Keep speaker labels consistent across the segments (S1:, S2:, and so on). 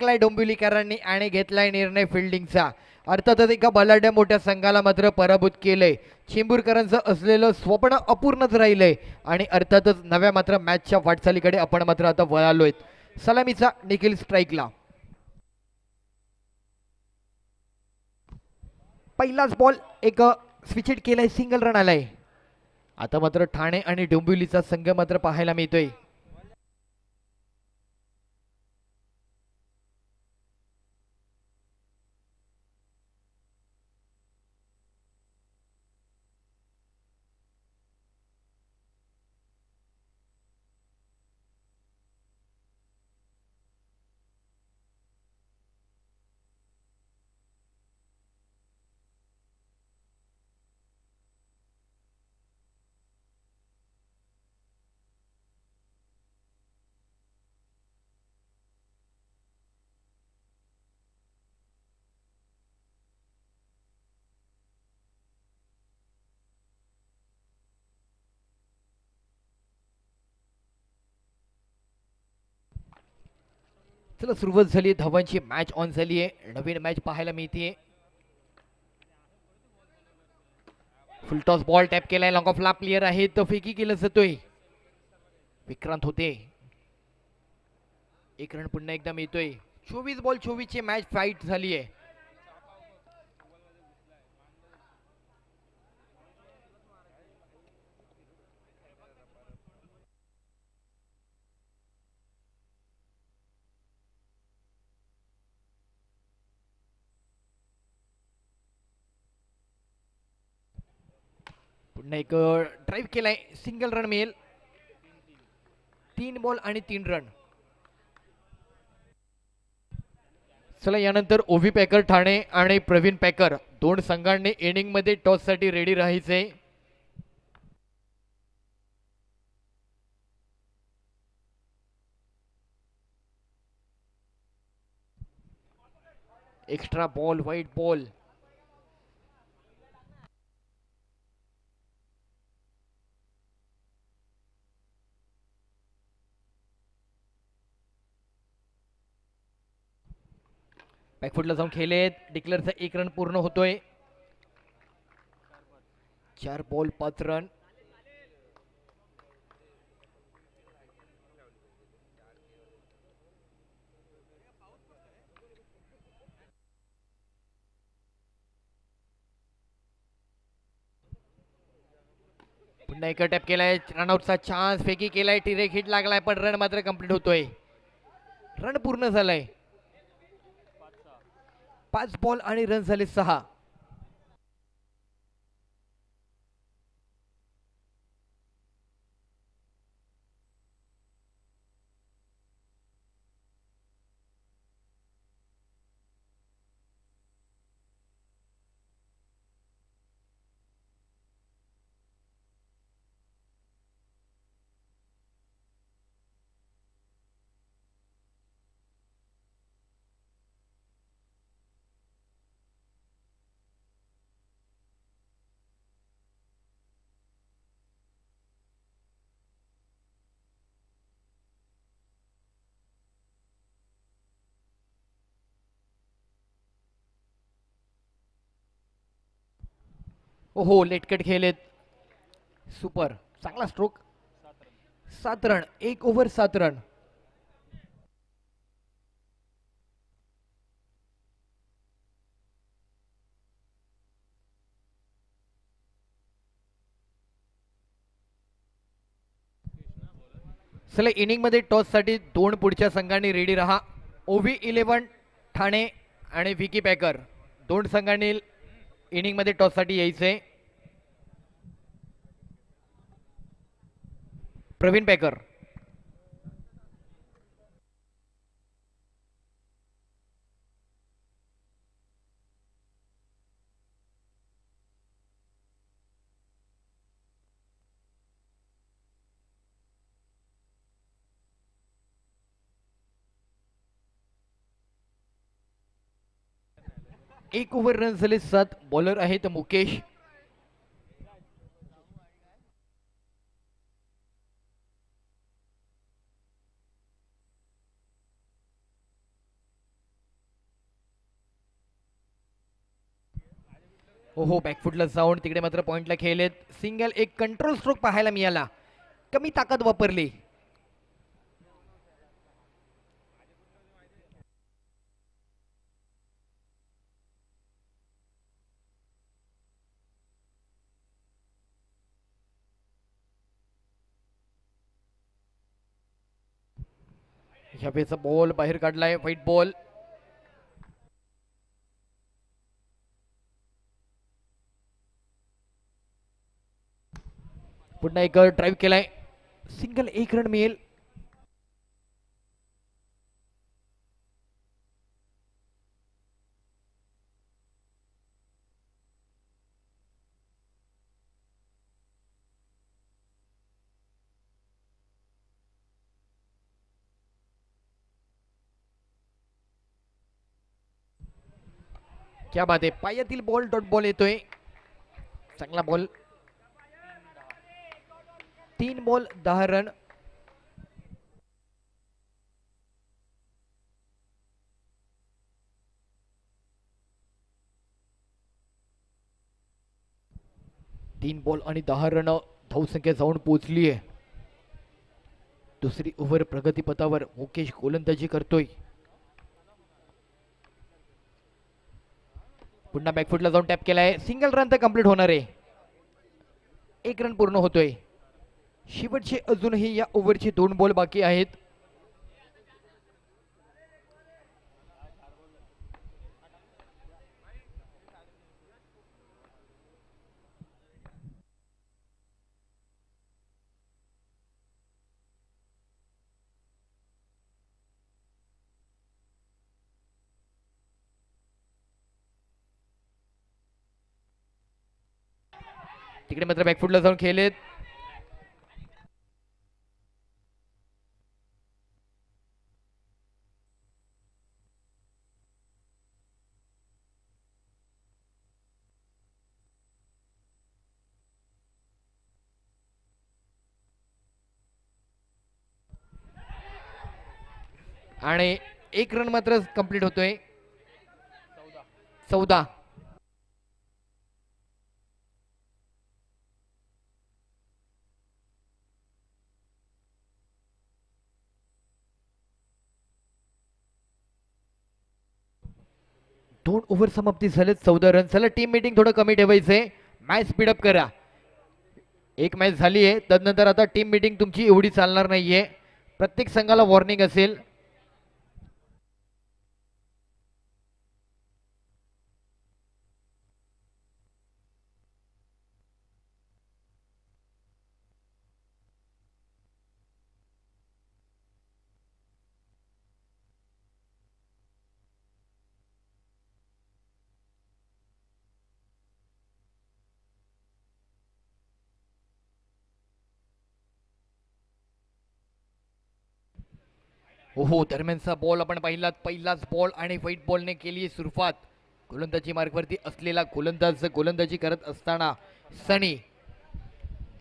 S1: जिंकलाय डोंबिवलीकरांनी आणि घेतलाय निर्णय फिल्डिंगचा. अर्थातच एका बलाढ्य मोठ्या संघाला मात्र पराभूत केलंय. चेंबूरकरांचं असलेलं स्वप्न अपूर्णच राहिलंय आणि अर्थातच नव्या मात्र मॅचच्या वाटचालीकडे आपण मात्र आता वळालोय. सलामीचा निखिल स्ट्राईकला. पहिलाच बॉल एक स्विच केलाय, सिंगल रन आलाय. आता मात्र ठाणे आणि डोंबिवलीचा संघ मात्र पाहायला मिळतोय. चला सुरुवात झाली, धावांची मॅच ऑन झाली आहे. नवीन मॅच पाहायला मिळते. फुलटॉस बॉल टॅप केलाय, लॉंग ऑफ ला प्लेयर आहे तो फेकी केला जातोय. विक्रांत होते. एक रन पुन्हा एकदा मिळतोय. 24 बॉल 24 ची मॅच फाईट झाली आहे. पुन्हा एक ड्राईव्ह केलाय, सिंगल रन मिळेल. 3 बॉल आणि 3 रन. चला यानंतर ओव्ही पॅकर ठाणे आणि प्रवीण पॅकर दोन संघांनी इनिंग मध्ये टॉस साठी रेडी राहायचे. Extra ball, white ball. बॅकफुटला जाऊन खेळलेत. डिक्लेअरचा 1 रन पूर्ण होतोय. 4 बॉल 5 रन. पुन्हा एक टॅप केलाय, रनआउटचा चान्स, फेकी केलाय, टिरेक हिट लागलाय पण रन मात्र कंप्लीट होतोय. रन पूर्ण झालाय. 5 बॉल आणि रन झाले 6. हो लेटकट खेळलेत. सुपर, चांगला स्ट्रोक. 7 run, 1 over 7 run. चला इनिंग मध्ये टॉस साठी दोन पुढच्या संघांनी रेडी राहा. ओव्ही 11 ठाणे आणि विकी पॅकर दोन संघांनी इनिंग मध्ये टॉस साठी यायचे. प्रवीण पॅकर. एक ओव्हर रन झाले 7. बॉलर आहेत मुकेश. हो बॅकफुटला जाऊन तिकडे मात्र पॉइंटला खेळलेत. सिंगल एक कंट्रोल स्ट्रोक पाहायला मिळाला. कमी ताकद वापरली. ह्या वेळेचा बॉल बाहेर काढलाय. White ball. पुन्हा एक ड्राईव्ह केलाय. सिंगल एक रन मिळेल. क्या बात आहे. पायातील बॉल डॉट बॉल येतोय. चांगला बॉल. 3 ball 10 run. तीन बॉल आणि 10 रन धावसंख्या जाऊन पोहोचली आहे. दुसरी ओव्हर प्रगतीपथावर मुकेश गोलंदाजी करतोय. पुन्हा बॅकफुटला जाऊन टॅप केलाय. सिंगल रन तर कंप्लीट होणार आहे. एक रन पूर्ण होतोय. शेवटचे अजूनही या ओव्हरचे 2 बॉल बाकी आहेत. तिकडे मात्र बॅकफुटला जाऊन खेळलेत. आणि एक रन मात्र कंप्लीट होतोय. 14. दोन ओव्हर समाप्ती झालेत. 14 रन. चला टीम मीटिंग थोडं कमी ठेवायचंय. मॅच स्पीडअप करा. एक मॅच झाली आहे. त्यानंतर आता टीम मीटिंग तुमची एवढी चालणार नाहीये. प्रत्येक संघाला वॉर्निंग असेल. हो दरम्यानचा बॉल आपण पाहिलात. पहिलाच बॉल आणि व्हाईट बॉलने केली सुरुवात. गोलंदाजी मार्गवरती असलेला गोलंदाज गोलंदाजी करत असताना सनी.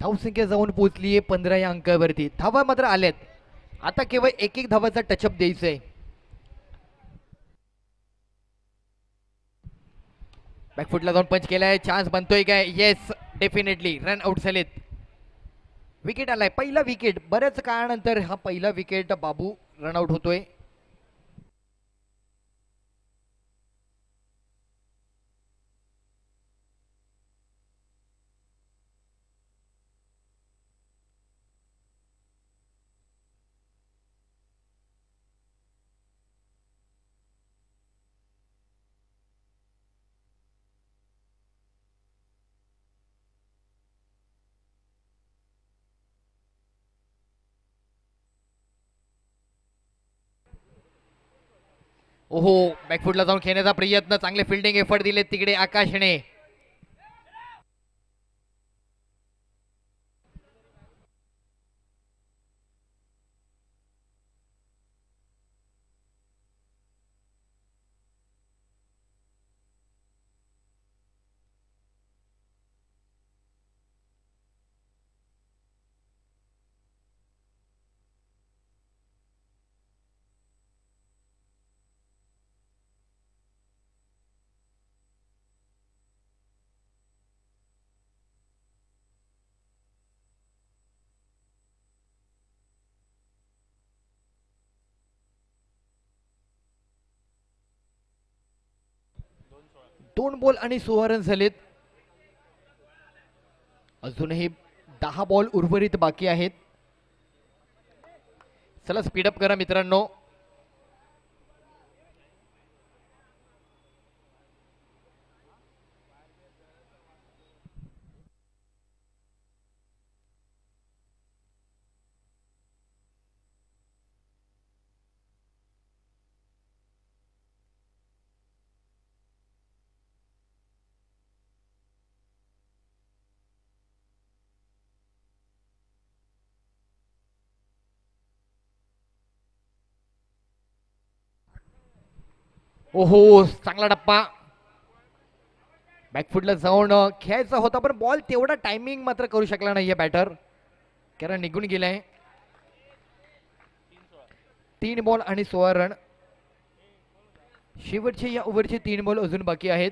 S1: धावसंख्या जाऊन पोहोचली आहे 15 या अंकावरती. धावा मात्र आल्यात. आता केवळ एक एक धावाचा टचअप द्यायचंय. बॅकफुटला जाऊन पंच केलाय. चान्स बनतोय काय? Yes definitely. रन आउट झालेत. विकेट आलाय. पहिला विकेट. बऱ्याच काळानंतर हा पहिला विकेट बाबू रनआउट होतोय. ओहो बॅकफुटला जाऊन खेळण्याचा प्रयत्न. चांगले फिल्डिंग एफर्ट दिले तिकडे आकाशने. 2 बॉल आणि 16 रन झालेत. अजूनही 10 बॉल उर्वरित बाकी आहेत. चला स्पीडअप करा मित्रांनो. ओहो, चांगला टप्पा. बॅकफुटला जाऊन खेळायचा होता पण बॉल तेवढा टायमिंग मात्र करू शकला नाहीये बॅटर, कारण निघून गेलाय. 3 बॉल आणि 16 रन. शेवटचे या ओव्हरचे 3 बॉल अजून बाकी आहेत.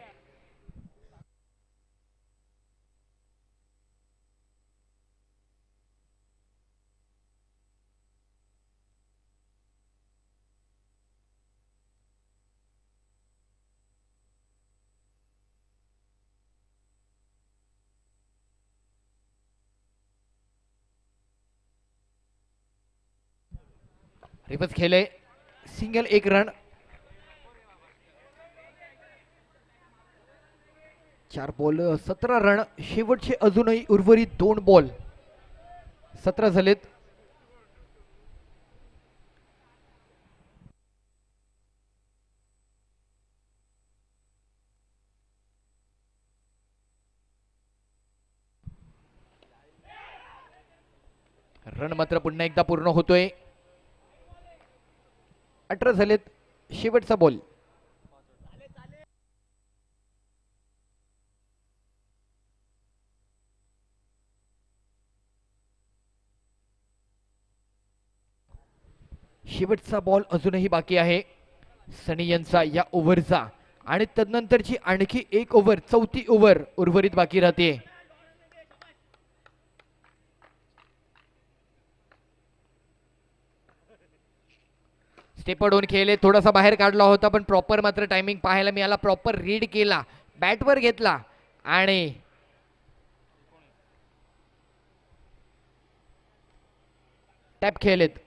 S1: रिवर्स खेळले, सिंगल 1 रन. 4 ball 17 run. शेवटचे अजूनही उर्वरित 2 बॉल. 17 झालेत. रन मात्र पुन्हा एकदा पूर्ण होतोय. 18 झालेत. शेवटचा बॉल. शेवटचा बॉल अजूनही बाकी आहे सनी यांचा या ओव्हरचा, आणि तदनंतरची आणखी 1 ओव्हर, 4थी ओव्हर उर्वरित बाकी राहते. स्टेपर डाऊन खेळले, थोडासा बाहेर काढला होता पण प्रॉपर मात्र टायमिंग पाहायला मिळाला. प्रॉपर रीड केला, बॅटवर घेतला आणि टॅप खेळलेत.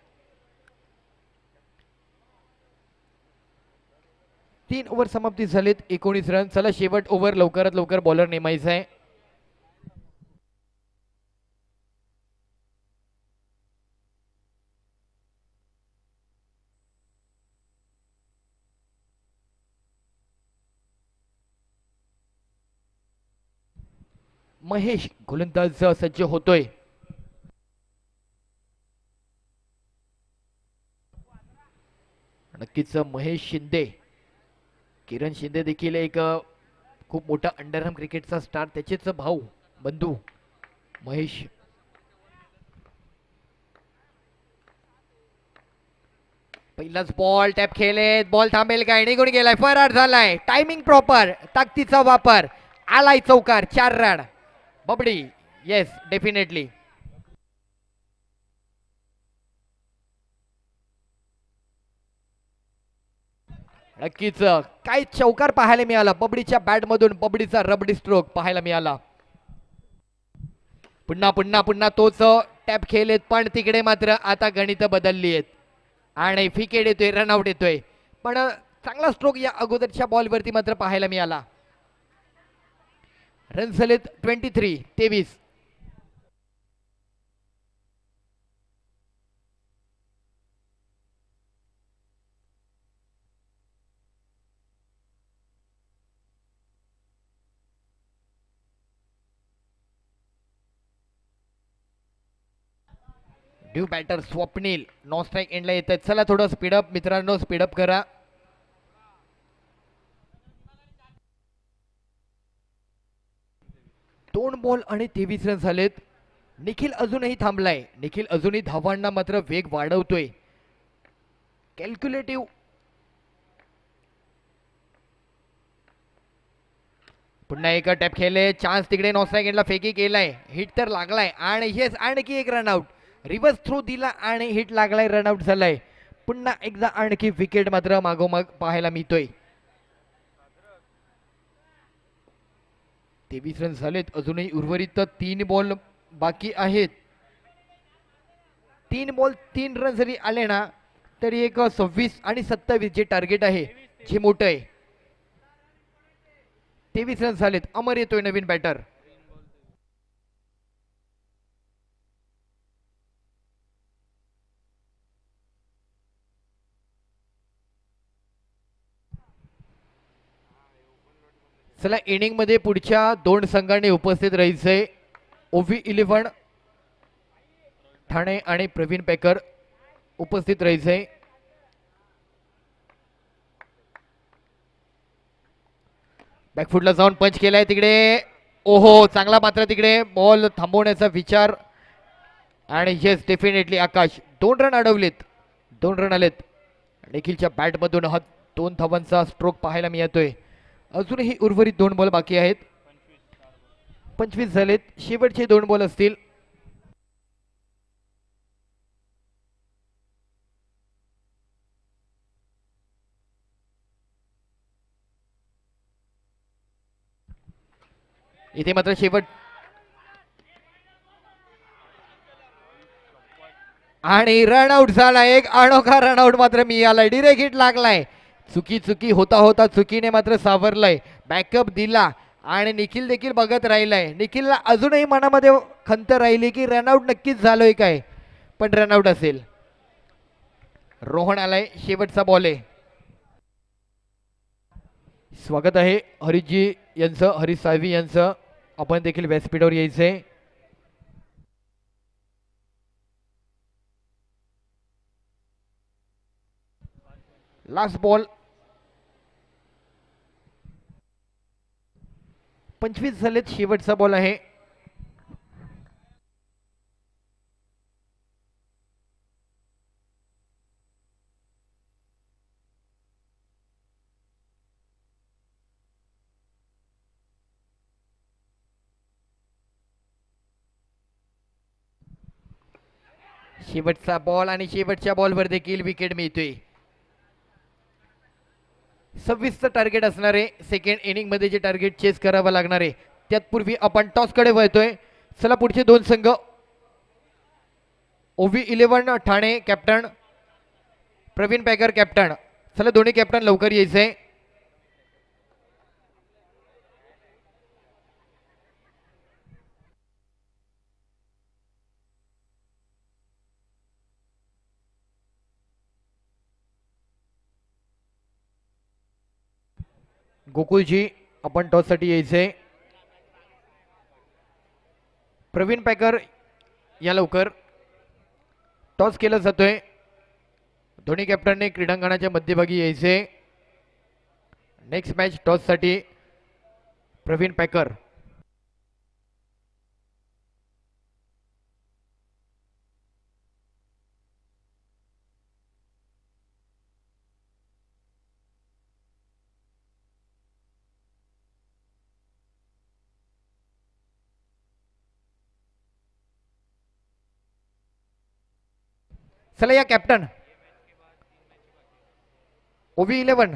S1: 3 ओव्हर समाप्ती झालीत. 19 रन. चला शेवट ओव्हर लवकरात लवकर बॉलर नेमायचा आहे. महेश गोलंदाज सज्ज होतोय. नक्कीच महेश शिंदे, किरण शिंदे देखील एक खूप मोठा अंडरआर्म क्रिकेटचा स्टार, त्याचेच भाऊ बंधू महेश. पहिलाच बॉल टॅप खेळले, बॉल थांबेल काय, निघून गेलाय, फरार झालाय. टायमिंग प्रॉपर, ताकदीचा वापर, आलाय चौकार. 4 रन. बबडी, येस डेफिनेटली. नक्कीच काय चौकार पाहायला मिळाला बबडीच्या बॅट मधून. बबडीचा रबडी स्ट्रोक पाहायला मिळाला. पुन्हा पुन्हा पुन्हा तोच टॅप खेळलेत, पण तिकडे मात्र आता गणित बदलली आहेत आणि फिकेट येतोय, रनआउट येतोय. पण चांगला स्ट्रोक या अगोदरच्या बॉलवरती मात्र पाहायला मिळाला. रन झालेत 23. ड्यू बॅटर स्वप्नील नॉन स्ट्राईक एंडला येत आहेत. चला थोडं स्पीडअप मित्रांनो, स्पीडअप करा. दोन बॉल आणि 23 रन झालेत. निखिल अजूनही थांबलाय. निखिल अजूनही धावांना मात्र वेग वाढवतोय. कॅल्क्युलेटिव्ह. पुन्हा एक टॅप खेळले, चान्स तिकडे नॉन स्ट्राईक एंडला फेकी केलाय, हिट तर लागलाय आणि येस आणखी एक रनआउट. रिव्हर्स थ्रू दिला आणि हिट लागलाय, रनआउट झालाय. पुन्हा एकदा आणखी विकेट मात्र मागोमाग पाहायला मिळतोय. 23 रन झालेत. अजूनही उर्वरित 3 बॉल बाकी आहेत. 3 बॉल 3 रन जरी आले ना तरी एक 26 आणि 27 जे टार्गेट आहे जे मोठं आहे. 23 रन झालेत. अमर येतोय नवीन बॅटर. चला इनिंग मध्ये पुढच्या 2 संघांनी उपस्थित राहायचंय. OV11 ठाणे आणि प्रवीण पेकर उपस्थित राहायचंय. बॅकफुटला जाऊन पंच केलाय तिकडे. ओहो चांगला मात्र तिकडे बॉल थांबवण्याचा विचार आणि येस डेफिनेटली आकाश 2 रन अडवलेत. 2 रन आलेत. निखिलच्या बॅटमधून हा 2 धावांचा स्ट्रोक पाहायला मिळतोय. अजूनही उर्वरित 2 बॉल बाकी आहेत. 25 झालेत. शेवटचे 2 बॉल असतील. इथे मात्र शेवट आणि रनआउट झाला. एक अनोखा रनआउट मात्र मिळालाय. डिरेक्ट हिट लागलाय. चुकी होता होता चुकीने मात्र सावरलाय. बॅकअप दिला आणि निखिल देखील बघत राहिलाय. निखिलला अजूनही मनामध्ये खंत राहिली की रनआउट नक्कीच झालोय काय, पण रनआउट असेल. रोहन आलाय. शेवटचा बॉल आहे. स्वागत आहे हरीशजी यांचं, हरीश साळवी यांचं. आपण देखील व्यासपीठावर यायचंय. Last ball. 25 झालेत. शेवटचा बॉल आहे. शेवटचा बॉल आणि शेवटच्या बॉलवर देखील विकेट मिळतोय. 26चं टार्गेट असणार आहे. सेकंड इनिंग मध्ये जे टार्गेट चेस करावं लागणार आहे त्यापूर्वी आपण टॉस कडे वळतोय. चला पुढचे 2 संघ. OV11 Thane captain, Pravin Pekar captain. चला दोन्ही कॅप्टन लवकर यायचंय. गोकुलजी आपण टॉस साठी यायचंय. प्रवीण पेकर या लवकर. टॉस केला जातोय. दोन्ही कॅप्टनने क्रीडांगणाच्या मध्यभागी यायचे. नेक्स्ट मॅच टॉस साठी प्रवीण पेकर. चला या कॅप्टन. OV11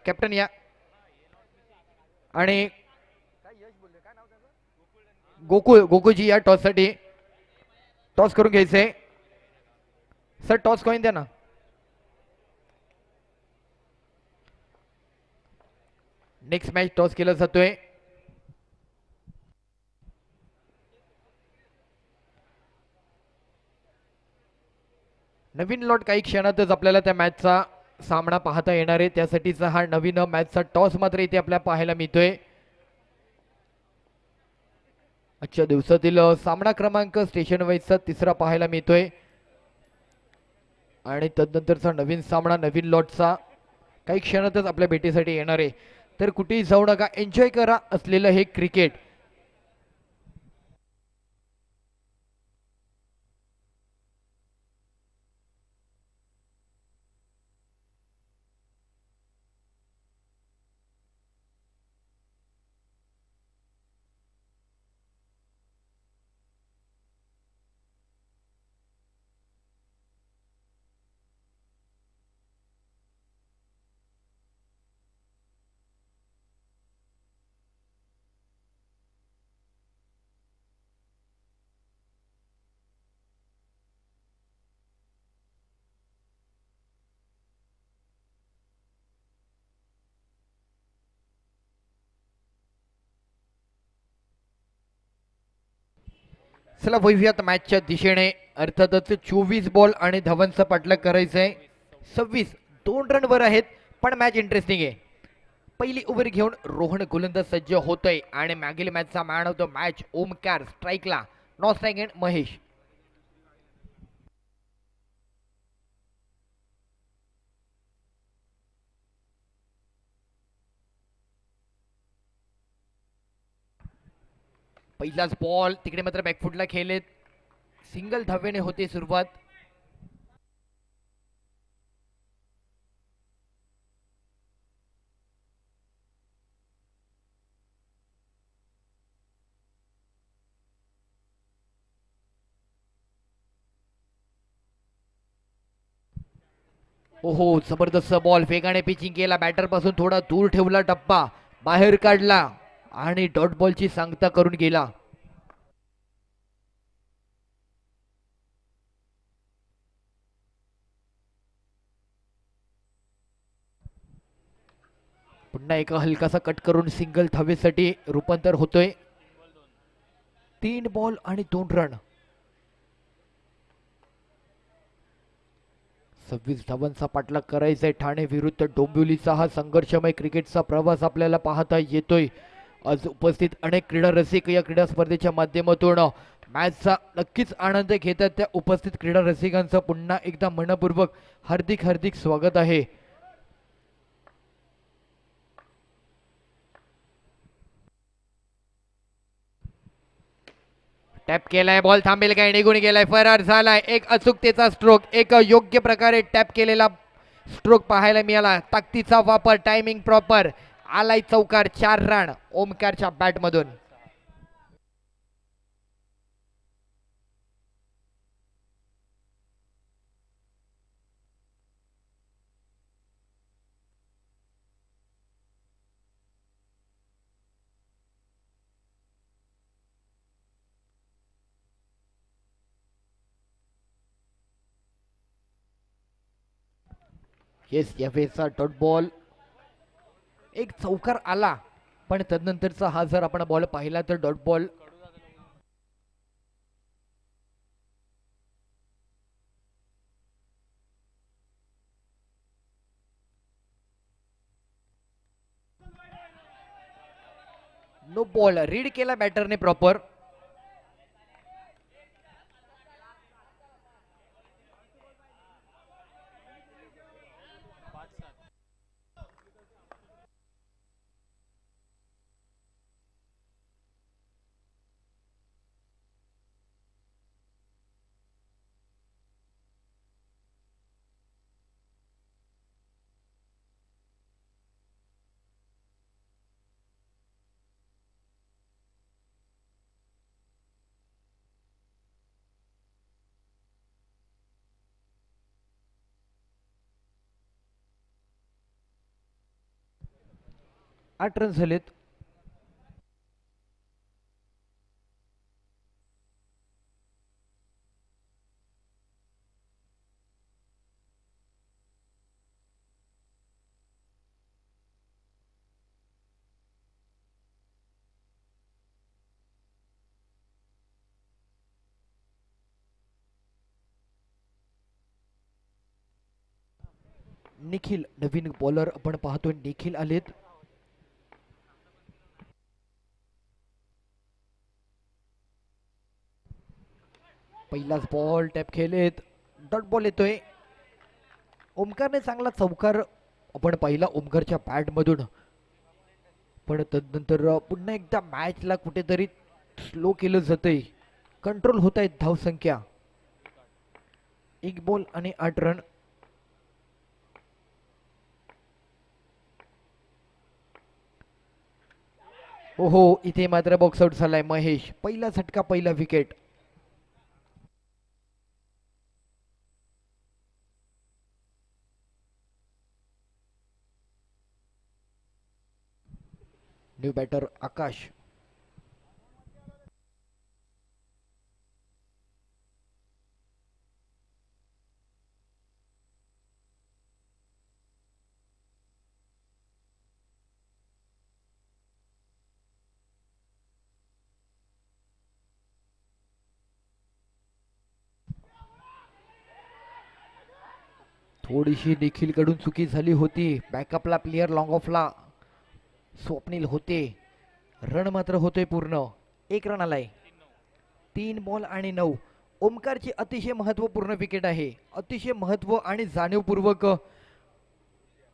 S1: कॅप्टन या. आणि गोकुळजी या टॉस साठी. टॉस करून घ्यायचंय. सर टॉस कॉइन द्या ना. नेक्स्ट मॅच टॉस केला जातोय. नवीन लॉट काही क्षणातच आपल्याला त्या मॅचचा सामना पाहता येणार आहे. त्यासाठीचा हा नवीन मॅचचा टॉस मात्र इथे आपल्याला पाहायला मिळतोय. आजच्या दिवसातील सामना क्रमांक स्टेशन वाईजचा 3रा पाहायला मिळतोय. आणि तदनंतरचा नवीन सामना नवीन लॉटचा काही क्षणातच आपल्या भेटीसाठी येणार आहे. तर कुठेही जाऊ नका. एन्जॉय करा असलेलं हे क्रिकेट. चला वळूयात मॅचच्या दिशेने. अर्थातच 24 बॉल आणि धवनचं पाठलाग करायचंय. 26 2 रनवर आहेत, पण मॅच इंटरेस्टिंग आहे. पहिली ओव्हर घेऊन रोहन गोलंदाज सज्ज होतोय आणि मागील मॅचचा man of the match Omkar स्ट्राईकला. Non strike and Mahesh. पहिलाच बॉल तिकडे मात्र बॅकफुटला खेळलेत. सिंगल धावेने होते सुरुवात. ओहो जबरदस्त बॉल. वेगाने पिचिंग केला. बॅटर पासून थोडा दूर ठेवला. टप्पा बाहेर काढला आणि डॉट बॉलची सांगता करून गेला. पुन्हा एका हलकासा कट करून सिंगल धावेसाठी रूपांतर होतोय. 3 बॉल आणि 2 रन. 26 धावांचा पाठलाग करायचाय. ठाणे विरुद्ध डोंबिवलीचा हा संघर्षमय क्रिकेटचा प्रवास आपल्याला पाहता येतोय. आज उपस्थित अनेक क्रीडा रसिक या क्रीडा स्पर्धेच्या माध्यमातून मॅचचा नक्कीच आनंद घेतात. त्या उपस्थित क्रीडा रसिकांचं पुन्हा एकदा मनपूर्वक हार्दिक हार्दिक स्वागत आहे. टॅप केलाय. बॉल थांबेल काय? निघून गेलाय. फरार झालाय. एक अचूकतेचा स्ट्रोक. एक योग्य प्रकारे टॅप केलेला स्ट्रोक पाहायला मिळाला. ताकदीचा वापर. Timing proper. आलाय चौकार. 4 रन ओमकारच्या बॅटमधून. येस यावेळेचा डॉट बॉल. एक चौकार आला, पण तदनंतरचा हा जर आपण बॉल पाहिला तर dot ball. No ball. Read केला बॅटरने प्रॉपर. आठ रन झालेत. निखिल नवीन बॉलर आपण पाहतोय. निखिल आलेत. पहिलाच बॉल टॅप खेळलेत. डॉट बॉल येतोय. ओमकारने चांगला चौकार आपण पाहिला ओमकारच्या बॅट मधून, पण तदनंतर पुन्हा एकदा मॅचला कुठेतरी स्लो केलं जातंय. कंट्रोल होत आहेत धावसंख्या. 1 बॉल आणि 8 रन. ओहो इथे मात्र बॉक्स आउट झालाय महेश. पहिला झटका. पहिला विकेट. न्यू बॅटर आकाश. थोडीशी निखिल कडून चुकी झाली होती. बॅकअपला प्लेयर लॉंग ऑफला स्वप्नील होते. रन मात्र होते पूर्ण. 1 रन आलाय. 3 बॉल आणि 9. ओमकारची अतिशय महत्वपूर्ण विकेट आहे. अतिशय महत्व आणि जाणीवपूर्वक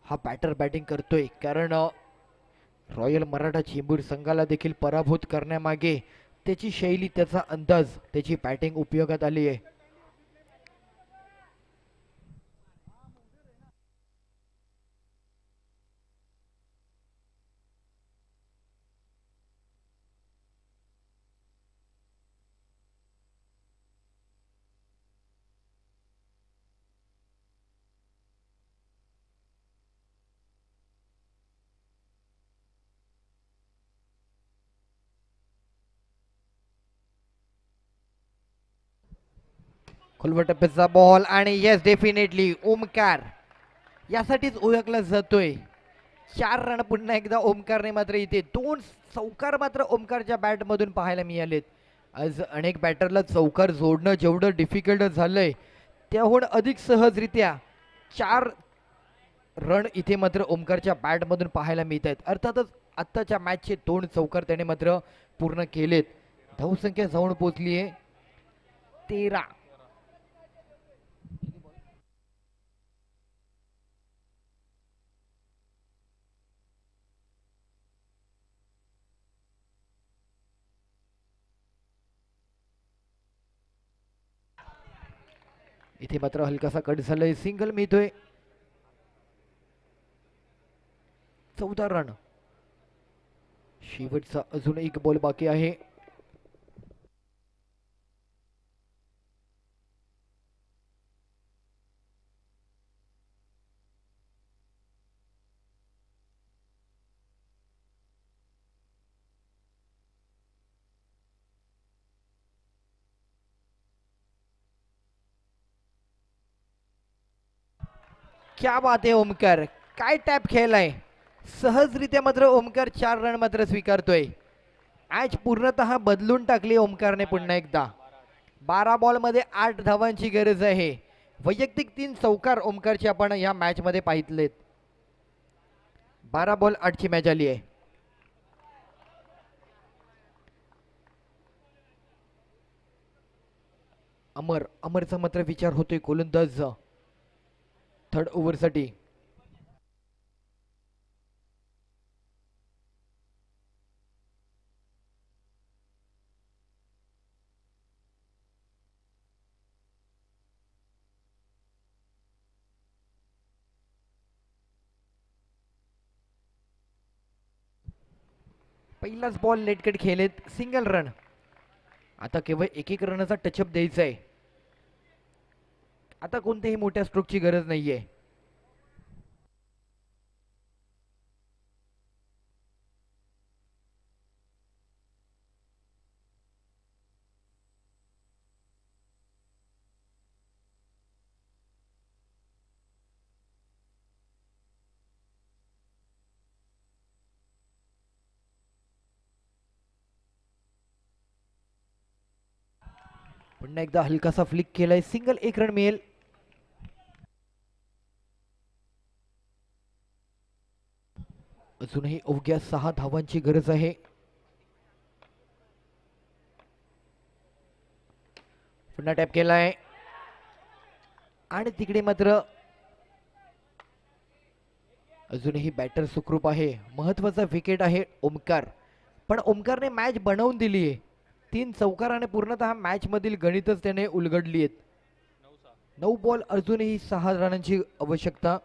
S1: हा बॅटर बॅटिंग करतोय, कारण रॉयल मराठा चेंबूर संघाला देखील पराभूत करण्यामागे त्याची शैली, त्याचा अंदाज, त्याची बॅटिंग उपयोगात आली आहे. खुलवा टप्प्याचा बॉल आणि येस, डेफिनेटली ओमकार यासाठीच ओळखला जातोय. 4 रन पुन्हा एकदा ओमकारने मात्र इथे 2 चौकार मात्र ओमकारच्या बॅट मधून पाहायला मिळालेत. आज अनेक बॅटरला चौकार जोडणं जेवढं डिफिकल्ट झालंय, त्याहून अधिक सहजरित्या 4 रन इथे मात्र ओमकारच्या बॅट मधून पाहायला मिळत आहेत. अर्थातच आत्ताच्या मॅचचे 2 चौकार त्याने मात्र पूर्ण केलेत. धावसंख्या जाऊन पोहोचली आहे 13. इथे मात्र हलकासा कट झालाय. सिंगल मिळतोय. 14 रन. शेवटचा अजून एक बॉल बाकी आहे. क्या बात आहे ओमकार, काय टॅप खेळलाय. सहजरित्या मात्र ओमकार 4 रन मात्र स्वीकारतोय. मॅच पूर्णतः बदलून टाकली ओमकारने पुन्हा एकदा. 12 बॉल मध्ये 8 धावांची गरज आहे. वैयक्तिक 3 चौकार ओमकारचे आपण या मॅच मध्ये पाहितलेत. 12 बॉल 8 ची मॅच आली आहे. अमरचा मात्र विचार होतोय गोलंदाज थर्ड ओव्हरसाठी. पहिलाच बॉल नेटकट खेळलेत. Single run. आता केवळ एक रनाचा टचअप द्यायचा आहे. आता कोणत्याही मोठ्या स्ट्रोकची गरज नाहीये. पुन्हा एकदा हलकासा फ्लिक केलाय. सिंगल, 1 रन मिळेल. अजूनही अवघ्या 6 धावांची गरज आहे. पुन्हा टॅप केलाय आणि तिकडे मात्र अजूनही बॅटर सुखरूप आहे. महत्वाचा विकेट आहे ओमकार, पण ओमकारने मॅच बनवून दिली आहे. 3 चौकाराने पूर्णतः मॅच मधील गणितच त्याने उलगडली आहेत. 9 बॉल अजूनही 6 रनांची आवश्यकता.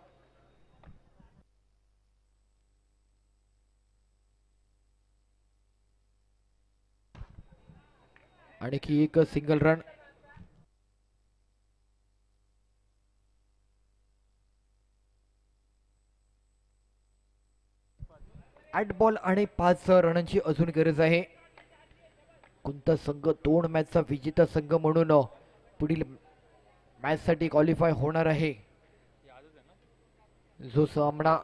S1: आणखी एक सिंगल रन. 8 बॉल आणि 5 रनांची अजून गरज आहे. कोणता संघ 2 मॅचचा विजेता संघ म्हणून पुढील मॅच साठी क्वालिफाय होणार आहे. जो सामना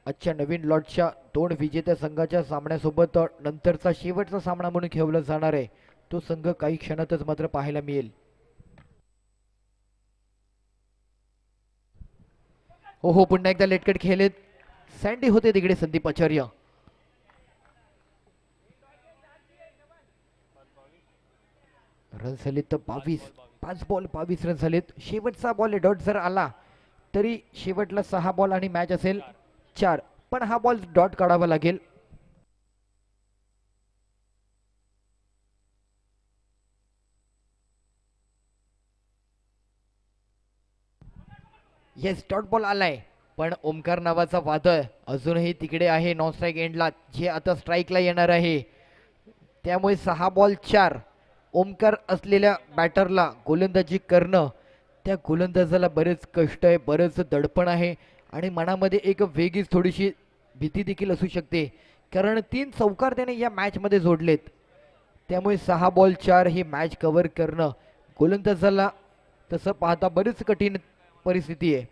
S1: आजच्या नवीन लॉटच्या 2 विजेत्या संघाच्या सामन्यासोबत नंतरचा शेवटचा सामना म्हणून खेळवला जाणार आहे, तो संघ काही क्षणातच मात्र पाहायला मिळेल. हो पुन्हा एकदा लेटकट खेळलेत. सँडी होते तिकडे संदीप आचार्य. रन झालेत 22. 5 बॉल 22 रन झालेत. शेवटचा बॉल डॉट जर आला तरी शेवटला 6 बॉल आणि मॅच असेल 4, पण हा बॉल डॉट काढावा लागेल. येस डॉट बॉल आलाय, पण ओमकार नावाचा वादळ अजूनही तिकडे आहे नॉन स्ट्राईक एंडला, जे आता स्ट्राईकला येणार आहे. त्यामुळे 6 बॉल 4. ओमकार असलेल्या बॅटरला गोलंदाजी करणं, त्या गोलंदाजाला बरेच कष्ट आहे, बरेच दडपण आहे आणि मनामध्ये एक वेगळीच थोडीशी भीती देखील असू शकते, कारण 3 चौकार त्याने या मॅचमध्ये जोडलेत. त्यामुळे 6 बॉल 4 ही मॅच कव्हर करणं गोलंदाजाला तसं पाहता बरीच कठीण परिस्थिती आहे.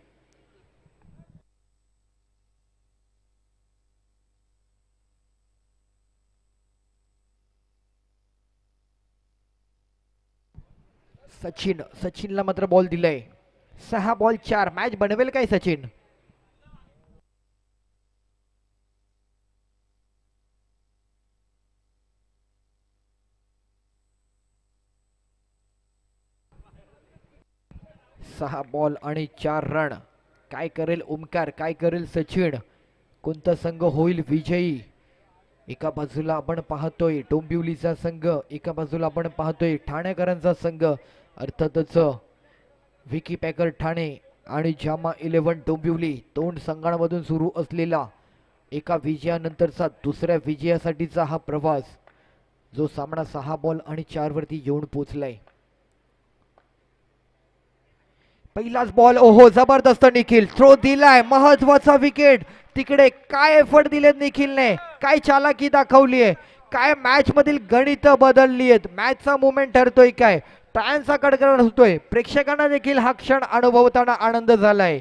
S1: सचिनला मात्र बॉल दिलाय. 6 बॉल 4. मॅच बनवेल काय सचिन? सहा बॉल आणि 4 रन. काय करेल ओमकार, काय करेल सचिन, कोणता संघ होईल विजयी? एका बाजूला आपण पाहतोय डोंबिवलीचा संघ, एका बाजूला आपण पाहतोय ठाणेकरांचा संघ. अर्थातच विकी पॅकर ठाणे आणि जामा 11 डोंबिवली, दोन संघांमधून सुरू असलेला एका विजयानंतरचा दुसऱ्या विजयासाठीचा हा प्रवास, जो सामना 6 बॉल आणि 4 वरती येऊन पोहोचलाय. पहिलाच बॉल, ओहो जबरदस्त निखिल थ्रो दिलाय, महत्वाचा विकेट. तिकडे काय एफर्ट दिलेत निखिलने, काय चालाकी दाखवली आहे, काय मॅच मधील गणित बदलली आहेत, मॅचचा मुवमेंट ठरतोय काय, टाळ्यांचा कडकडाट होतोय. प्रेक्षकांना देखील हा क्षण अनुभवताना आनंद झालाय.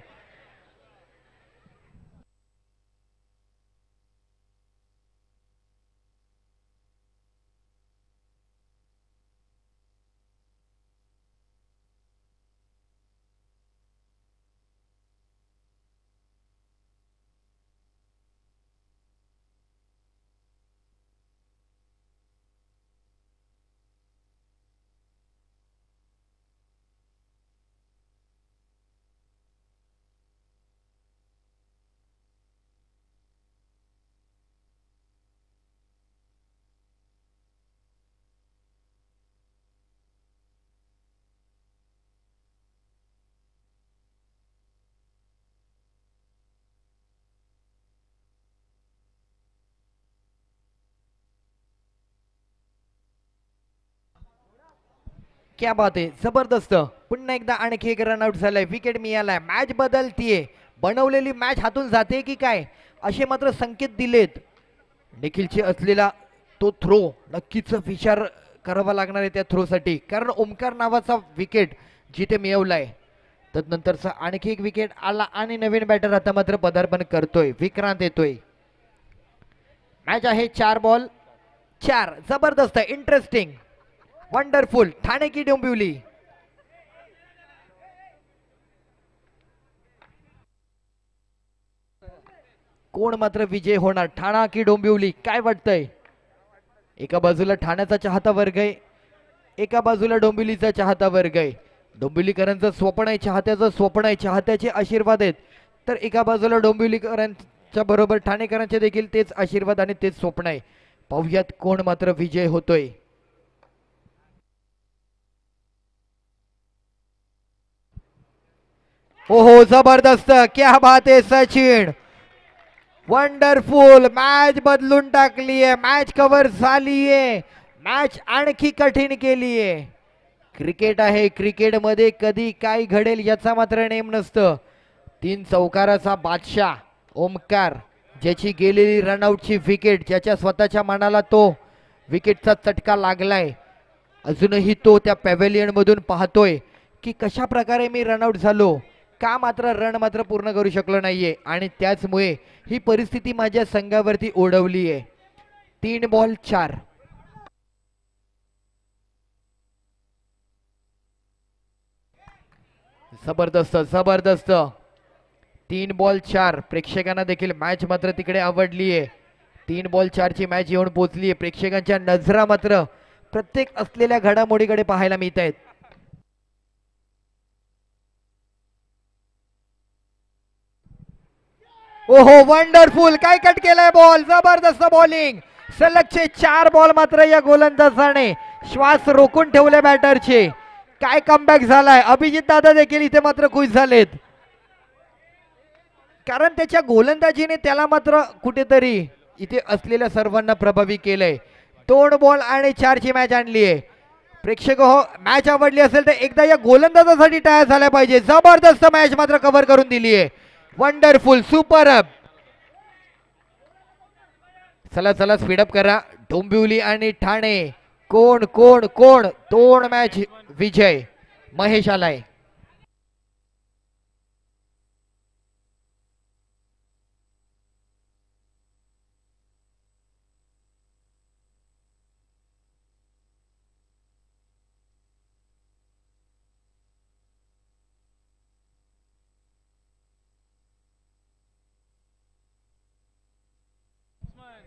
S1: क्या बात आहे, जबरदस्त. पुन्हा एकदा आणखी एक रनआउट झालाय, विकेट मिळालाय, मॅच बदलतीये. बनवलेली मॅच हातून जाते की काय, असे मात्र संकेत दिलेत. निखिलचे असलेला तो थ्रो नक्कीच विचार करावा लागणार आहे त्या थ्रोसाठी, कारण ओमकार नावाचा विकेट जिथे मिळवलाय तदनंतरचा आणखी एक विकेट आला आणि नवीन बॅटर आता मात्र पदार्पण करतोय, विक्रांत येतोय. मॅच आहे 4 बॉल 4. जबरदस्त, इंटरेस्टिंग, वंडरफुल. ठाणे की डोंबिवली? कोण मात्र विजय होणार, ठाणा की डोंबिवली, काय वाटतंय? एका बाजूला ठाण्याचा चाहता वर्ग आहे, एका बाजूला डोंबिवलीचा चाहता वर्ग आहे. डोंबिवलीकरांचं स्वप्न आहे, चाहत्याचं स्वप्न आहे, चाहत्याचे आशीर्वाद आहेत. तर एका बाजूला डोंबिवलीकरांच्या बरोबर ठाणेकरांचे देखील तेच आशीर्वाद आणि तेच स्वप्न आहे. पाहुयात कोण मात्र विजय होतोय. ओहो जबरदस्त, क्या बात आहे सचिन, वंडरफुल. मॅच बदलून टाकलीये, मॅच कव्हर झालीये, मॅच आणखी कठीण केलीये. क्रिकेट आहे, क्रिकेटमध्ये कधी काय घडेल याचा मात्र नेम नसतं. 3 चौकाराचा बादशाह ओमकार, ज्याची गेलेली रनआउटची विकेट, ज्याच्या स्वतःच्या मनाला तो विकेटचा चटका लागलाय, अजूनही तो त्या पॅव्हेलियन मधून पाहतोय की कशा प्रकारे मी रनआउट झालो, का मात्र रन मात्र पूर्ण करू शकलो नाहीये, आणि त्याचमुळे ही परिस्थिती माझ्या संघावरती ओढवली आहे. 3 बॉल 4. जबरदस्त जबरदस्त. 3 बॉल 4. प्रेक्षकांना देखील मॅच मात्र तिकडे आवडली आहे. 3 बॉल 4 ची मॅच येऊन पोहोचली आहे. प्रेक्षकांच्या नजरा मात्र प्रत्येक असलेल्या घडामोडीकडे पाहायला मिळत आहेत. ओहो, वंडरफुल, काय कट केलाय बॉल, जबरदस्त बॉलिंग. सलगचे 4 बॉल मात्र या गोलंदाजाने श्वास रोखून ठेवले बॅटरचे. काय कमबॅक झालाय. अभिजित दादा देखील इथे मात्र खुश झालेत, कारण त्याच्या गोलंदाजीने त्याला मात्र कुठेतरी इथे असलेल्या सर्वांना प्रभावी केलंय. 2 बॉल 4 ची मॅच आणली आहे. प्रेक्षक हो, मॅच आवडली असेल तर एकदा या गोलंदाजासाठी टाळ्या झाल्या पाहिजे. जबरदस्त मॅच मात्र कव्हर करून दिली आहे. Wonderful, super up. चला चला, स्पीडअप करा. डोंबिवली आणि ठाणे, कोण कोण कोण 2 मॅच विजय महेश आलाय.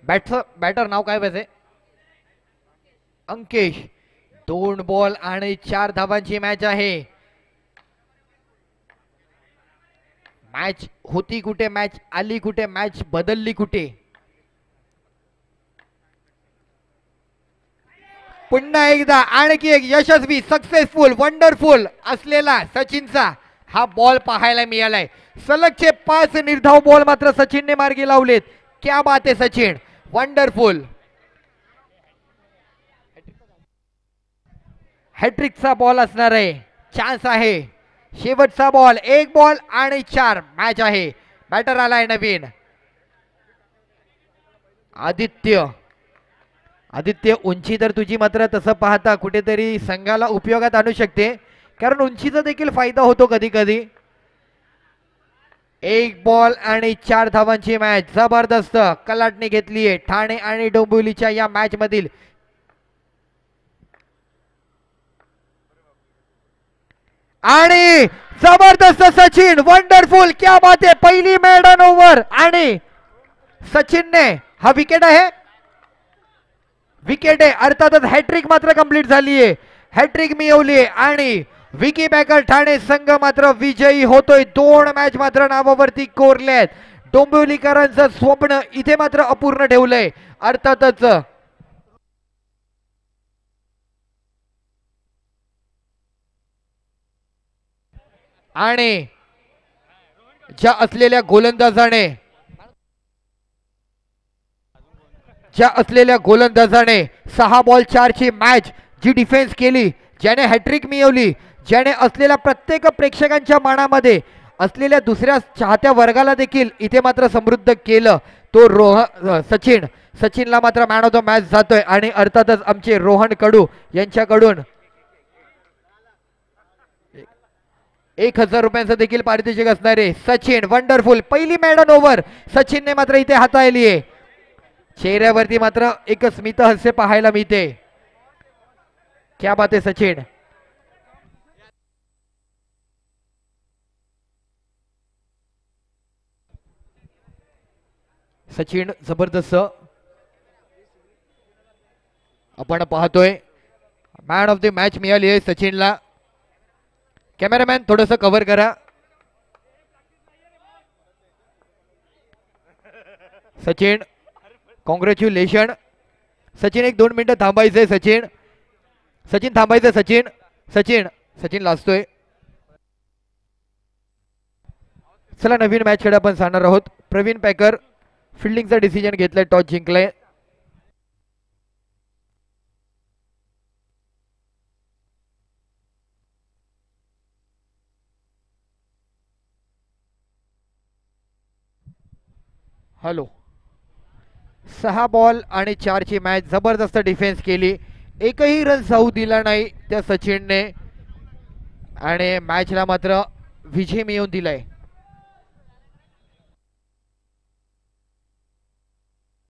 S1: बॅटर नाव काय पाहिजे? अंकेश. 2 बॉल 4 धावांची मॅच आहे. मॅच होती कुठे, मॅच आली कुठे, मॅच बदलली कुठे. पुन्हा एकदा आणखी एक यशस्वी, सक्सेसफुल, वंडरफुल असलेला सचिनचा हा बॉल पाहायला मिळालाय. सलगचे 5 निर्धाव बॉल मात्र सचिनने मार्गी लावलेत. क्या बात आहे सचिन, वंडरफुल. हॅट्रिकचा बॉल असणार आहे. चान्स आहे. शेवटचा बॉल. 1 बॉल 4 मॅच आहे. बॅटर आलाय नवीन आदित्य. आदित्य, उंची तर तुझी मात्र तसं पाहता कुठेतरी संघाला उपयोगात आणू शकते, कारण उंचीचा देखील फायदा होतो कधी कधी. 1 बॉल 4 धावांची मॅच. जबरदस्त कलाटणी घेतलीये ठाणे आणि डोंबिवलीच्या या मॅच मधील. आणि जबरदस्त सचिन, वंडरफुल, क्या बात आहे. पहिली मेडन ओव्हर आणि सचिनने हा विकेट आहे. विकेट आहे, अर्थातच हॅट्रिक मात्र कंप्लीट झालीये. हॅट्रिक मिळवली आणि विकी बॅकर ठाणे संघ मात्र विजयी होतोय. 2 मॅच मात्र नावावरती कोरलेत. डोंबिवलीकरांचं स्वप्न इथे मात्र अपूर्ण ठेवलंय. अर्थातच आणि ज्या असलेल्या गोलंदाजाने 6 बॉल 4 ची मॅच जी डिफेन्स केली, ज्याने हॅट्रिक मिळवली, ज्याने असलेल्या प्रत्येक प्रेक्षकांच्या मनामध्ये असलेल्या दुसऱ्या चाहत्या वर्गाला देखील इथे मात्र समृद्ध केलं, तो सचिन. सचिनला मात्र मॅन ऑफ द मॅच जातोय. आणि अर्थातच आमचे रोहन कडू यांच्याकडून 1000 रुपयांचं देखील पारितोषिक असणार आहे. सचिन, वंडरफुल, पहिली मेडन ओव्हर सचिनने मात्र इथे हाताळली आहे. चेहऱ्यावरती मात्र एक स्मित हास्य पाहायला मिळते. क्या बात आहे सचिन. सचिन जबरदस्त आपण पाहतोय. मॅन ऑफ द मॅच मिळाली आहे सचिनला. कॅमेरामॅन थोडंसं कव्हर करा. सचिन, कॉंग्रॅच्युलेशन. सचिन 1-2 मिनिटं थांबायचंय. सचिन थांबायचंय. सचिन लाजतोय. चला, नवीन मॅच कडे आपण जाणार आहोत. प्रवीण पॅकर फिल्डिंगचा डिसिजन घेतलाय, टॉस जिंकलाय. हॅलो. 6 बॉल 4 ची मॅच. जबरदस्त डिफेन्स केली, एकही रन जाऊ दिला नाही त्या सचिनने आणि मॅचला मात्र विजय मिळवून दिलाय.